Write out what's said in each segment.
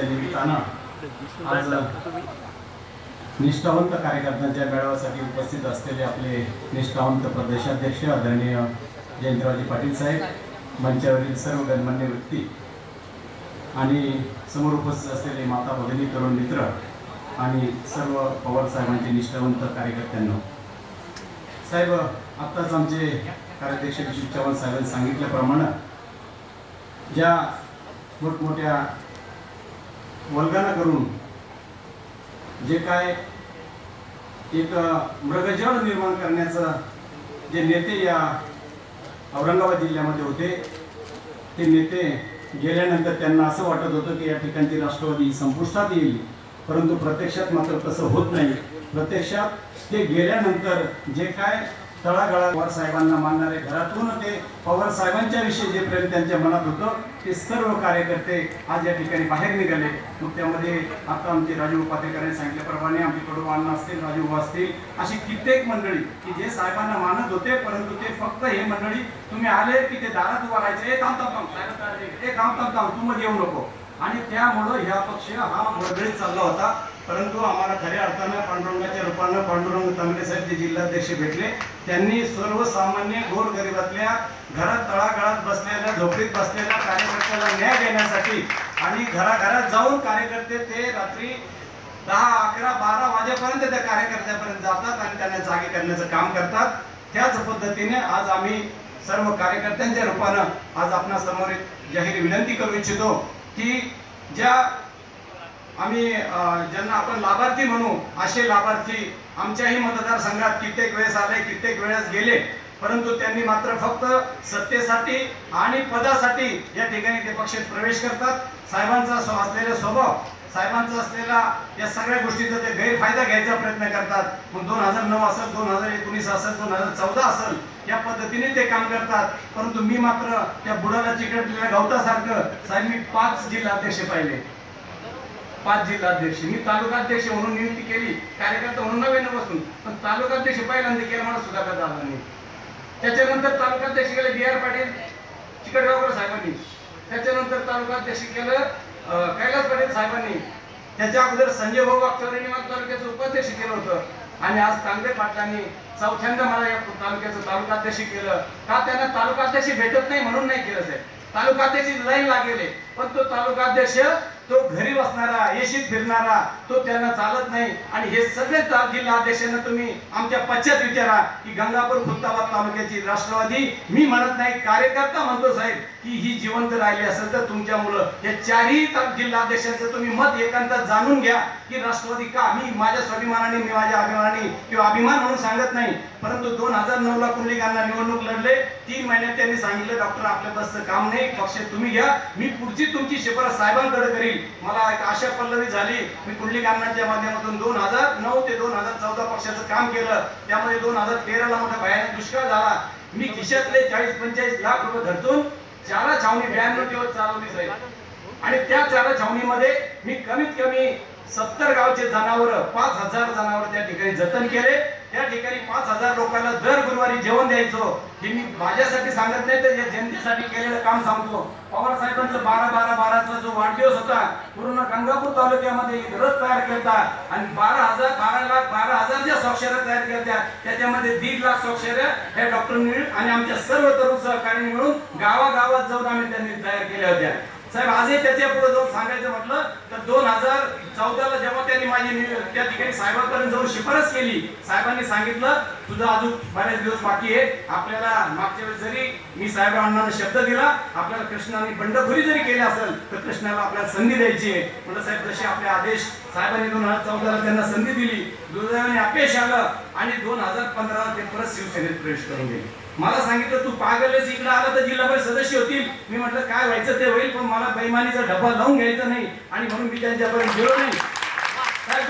निमित्तानं आज निष्ठावंत कार्यकर्त्यांच्या मेळाव्यासाठी उपस्थित असलेले आपले निष्ठावंत प्रदेशाध्यक्ष आदरणीय जयंतरावजी पाटील साहेब, मंचावरील सर्व गणमान्य व्यक्ती आणि समोर उपस्थित असलेले माता भगिनी, तरुण मित्र आणि सर्व पवार साहेबांचे निष्ठावंत कार्यकर्त्यांना, साहेब आत्ताच आमचे कार्याध्यक्ष विश्व चव्हाण साहेबांनी सांगितल्याप्रमाणे ज्या मोठमोठ्या वल्गना करून जे काय एक मृगजळ निर्माण करण्याचं जे नेते या औरंगाबाद जिल्ह्यामध्ये होते, ते नेते गेल्यानंतर त्यांना असं वाटत होतं की या ठिकाणची राष्ट्रवादी संपुष्टात येईल, परंतु प्रत्यक्षात मात्र तसं होत नाही। प्रत्यक्षात ते गेल्यानंतर जे काय तळागाळात पवार साहेबांना मानणारे, घरातून ते पवार साहेबांच्या विषयी जे प्रेम त्यांच्या मनात होतं ते सर्व कार्यकर्ते आज या ठिकाणी बाहेर निघाले। मग त्यामध्ये आता आमचे राजू उपाध्यायांनी सांगितल्याप्रमाणे आमचे कडू अण्णा असतील, राजू असतील, अशी कित्येक मंडळी की जे साहेबांना मानत होते, परंतु ते फक्त हे मंडळी तुम्ही आले की ते दारात उभा राहायचे, ए थांब थांब थांब, ए थांब थांब थांब, तू मध्ये येऊ नको। आणि त्यामुळे ह्या पक्ष हा गडबडीत चालला होता। परंतु आम्हाला खऱ्या अर्थानं पांडुरंगाच्या रूपानं पांडुरंग तांबे साहेब जे जिल्हाध्यक्ष भेटले, त्यांनी सर्वसामान्य गोरगरिबातल्या घरात तळागाळात बसलेल्या, झोपडीत बसलेल्या कार्यकर्त्याला न्याय देण्यासाठी आणि घराघरात जाऊन कार्यकर्ते ते रात्री 10, 11, 12 वाजेपर्यंत त्या कार्यकर्त्यापर्यंत जातात आणि त्यांना जागे करण्याचं काम करतात। त्याच पद्धतीने आज आम्ही सर्व कार्यकर्त्यांच्या रूपानं आज आपणा समोर जाहीर विनंती करू इच्छितो की ज्या आम्ही ज्यांना आपण लाभार्थी म्हणू, असे लाभार्थी आमच्याही मतदारसंघात कित्येक वेळेस आले, कित्येक वेळेस गेले, परंतु त्यांनी मात्र फक्त सत्तेसाठी आणि पदासाठी या ठिकाणी ते पक्षात प्रवेश करतात। साहेबांचा असलेला स्वभाव, साहेबांचा असलेला या सगळ्या गोष्टीचा ते गैरफायदा घ्यायचा प्रयत्न करतात। मग 2009 असेल, 2019 असेल, 2014 असेल, या पद्धतीने ते काम करतात। परंतु मी मात्र त्या बुडाला चिकटलेल्या गवतासारखं साहेब मी 5 जिल्हाध्यक्ष पाहिले, 5 जिल्हाध्यक्ष। मी तालुकाध्यक्ष म्हणून नियुक्ती केली, कार्यकर्ता म्हणून नव्यानं बसून, पण तालुकाध्यक्ष पहिल्यांदा केलं मला सुधाकर दादांनी। त्याच्यानंतर तालुकाध्यक्ष केले BR पाटील चिकटगावकर साहेबांनी, त्याच्यानंतर तालुकाध्यक्ष केलं कैलास पाटील साहेबांनी, त्याच्या अगोदर संजय भाऊ वागचौरेंनी मला तालुक्याचं उपाध्यक्ष केलं होतं आणि आज तांबे पाटलांनी चौथ्यांदा मला या तालुक्याचं तालुकाध्यक्ष केलं। का त्यांना तालुकाध्यक्ष भेटत नाही म्हणून नाही केलं साहेब, तालुकाध्यक्षी लाईन लागेले, पण तो तालुकाध्यक्ष तो घरी बसणारा, येशीत फिरणारा, तो त्यांना चालत नाही। आणि हे सगळे जिल्हाध्यक्षांना तुम्ही आमच्या पश्चात विचारा की गंगापूर खुलताबाद तालुक्याची राष्ट्रवादी, मी म्हणत नाही कार्यकर्ता म्हणतो साहेब, की ही जिवंत राहिली असेल तर तुमच्यामुळं या 4ही जिल्हाध्यक्षांचं तुम्ही मत एकांतात जाणून घ्या की राष्ट्रवादी का। मी माझ्या स्वाभिमानाने, मी माझ्या अभिमानाने किंवा अभिमान म्हणून सांगत नाही, परंतु 2009 ला कुंडलिकांना निवडणूक लढले, 3 महिन्यात त्यांनी सांगितलं डॉक्टर आपल्या बसचं काम नाही, पक्ष तुम्ही घ्या, मी पुढची तुमची शिफारस साहेबांकडे करील। मला एक आशा पल्लवी झाली, मी कुंडलिकांच्या माध्यमातून 2009 ते 2014 पक्षाचं काम केलं। त्यामध्ये 2013 ला मोठा भयानक दुष्काळ झाला, मी खिशातले 40-45 लाख रुपये धरतून 4 छावणी 92 दिवस चालवली साहेब। आणि त्या 4 छावणीमध्ये मी कमीत कमी 70 गावचे जनावर, 5000 जनावर त्या ठिकाणी जतन केले। त्या ठिकाणी 5000 लोकांना दर गुरुवारी जेवण द्यायचो। हे मी माझ्यासाठी सांगत नाही, तर या जनतेसाठी केलेलं काम सांगतो। पवार साहेबांचा 12-12-12चा जो वाढदिवस होता, पूर्ण गंगापूर तालुक्यामध्ये रथ तयार केला आणि 12,000 ज्या स्वाक्षऱ्या तयार केल्या, त्याच्यामध्ये 1.5 लाख स्वाक्षऱ्या हे डॉक्टर निळ आणि आमच्या सर्व तरुण सहकार्यांनी मिळून गावागावात जाऊन आम्ही त्यांनी तयार केल्या होत्या साहेब। आजही त्याच्या पुढे जाऊन सांगायचं म्हटलं तर 2014 ला जेव्हा त्यांनी माझी त्या ठिकाणी साहेबांपर्यंत जाऊन शिफारस केली, साहेबांनी सांगितलं तुझं अजून बरेच दिवस बाकी आहे, आपल्याला मागच्या वेळेस जरी मी साहेबांना शब्द दिला, आपल्याला कृष्णाने बंडखोरी जरी केली असेल तर कृष्णाला आपल्याला संधी द्यायची आहे। म्हणजे साहेब जसे आपले आदेश साहेबांनी 2014 ला त्यांना संधी दिली, दुर्दैवाने अपयश आलं आणि 2015 ला ते परत शिवसेनेत प्रवेश करून गेले। मला सांगितलं तू पागलच, इकडे आला तर जिल्हा परिषद सदस्य होतील। मी म्हटलं काय व्हायचं ते होईल, पण मला बेईमानीचा डब्बा लावून घ्यायचा नाही आणि म्हणून मी त्यांच्यापर्यंत गेलो नाही साहेब।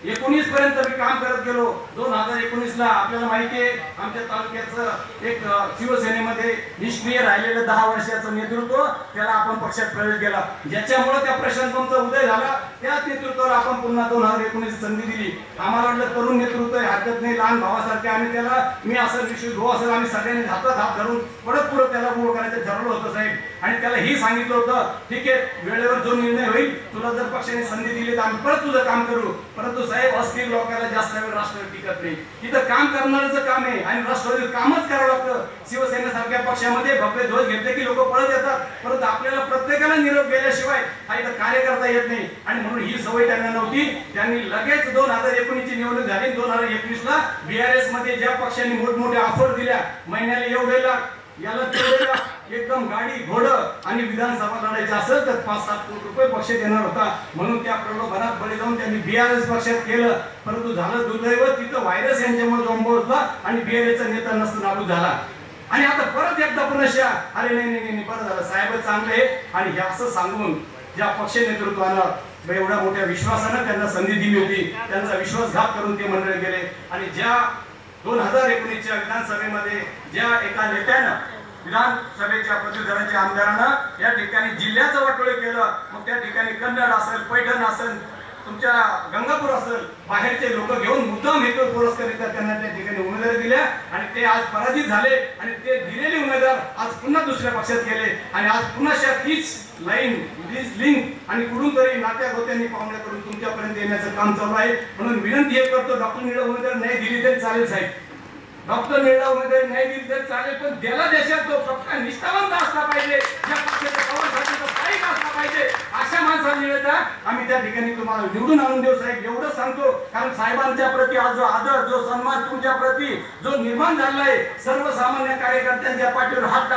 19 पर्यंत मी काम करत गेलो. 2019 ला आपल्याला माहिती आहे आमच्या तालुक्याचं एक शिवसेनेमध्ये निष्क्रिय राहिलेलं 10 वर्षाचं नेतृत्व, त्याला आपण पक्षात प्रवेश केला, ज्याच्यामुळे त्या प्रशांत पंपचा उदय झाला. त्याच नेतृत्वाला आपण पुन्हा 2019 संधी दिली. आम्हाला वाटलं तरुण नेतृत्व हरकत नाही, लहान भावासारखे आम्ही त्याला, मी असं विश्व भाऊ असं आम्ही सगळ्यांनी हातात हात धरून परत पुढे त्याला उभं करायचं ठरवलं होतं साहेब. आणि त्याला ही सांगितलं होतं ठीक आहे वेळेवर जो निर्णय होईल तुला जर पक्षाने संधी दिली तर आम्ही परत तुझं काम करू. परंतु साहेब अस्थिर लोकांना जास्त वेळ राष्ट्रवादी टिकत नाही. इथं काम करणारच काम आहे आणि राष्ट्रवादी कामच करावं लागतं. शिवसेनेसारख्या पक्षामध्ये भव्य ध्वज घेतले की लोक पळत येतात, परंतु आपल्याला प्रत्येकाला निरोप गेल्याशिवाय हा इथं कार्य करता येत नाही. आणि म्हणून ही सवय त्यांना नव्हती. त्यांनी लगेच 2019 ची निवडणूक झाली. 2021 ला BRS मध्ये ज्या पक्षांनी मोठमोठ्या ऑफर दिल्या, महिन्याला एवढे लाख याला तेवढे लाख, एकदम गाडी घोडं आणि विधानसभा लढायची असेल तर 5-7 कोटी रुपये पक्ष देणार होता. म्हणून त्या प्रलोभनात बळी जाऊन त्यांनी BRS पक्षात केलं. परंतु झालं दुर्दैव, तिथं व्हायरस यांच्यामुळे जोंबवला आणि BRS चा नेता नसता नाबूद झाला. आणि आता परत एकदा पुन्हा अरे नाही बरं झालं साहेब चांगले. आणि हे असं सांगून ज्या पक्ष नेतृत्वानं एवढ्या मोठ्या विश्वासानं त्यांना संधी दिली होती, त्यांचा विश्वासघात करून ते मंडळ गेले. आणि ज्या 2019च्या विधानसभेमध्ये ज्या एका नेत्यानं विधानसभेच्या पदवीधरांच्या आमदारांना या ठिकाणी जिल्ह्याचं वाटोळे केलं, मग त्या ठिकाणी कन्नड असेल, पैठण असेल, तुमच्या गंगापूर असेल, बाहेरचे लोक घेऊन मुद्दाम हेतू पुरस्कारिता त्यांना त्या ठिकाणी उमेदवारी दिल्या आणि ते आज पराजित झाले. आणि ते दिलेले उमेदवार आज पुन्हा दुसऱ्या पक्षात गेले आणि आज पुन्हा तीच लाईन लिंक आणि कुठून तरी नात्या गोत्यांनी पाहुण्या करून तुमच्यापर्यंत येण्याचं काम चालू आहे. म्हणून विनंती हे करतो, डॉक्टर निळा उमेदवारी नाही दिली तरी चालेल साहेब, डॉक्टर निळा उमेदवारी नाही दिली तरी चालेल, पण त्याला देशात तो पक्का निष्ठावंत असला पाहिजे, ज्या पक्षाच्या कवरसाठी स्थायिक असला पाहिजे, अशा माणसाला निवडता आम्ही त्या ठिकाणी तुम्हाला निवडून आणून देऊ साहेब, एवढं सांगतो. कारण साहेबांच्या प्रती आज जो आदर, जो सन्मान तुमच्या प्रती जो निर्माण झाला आहे, सर्वसामान्य कार्यकर्त्यांच्या पाठीवर हात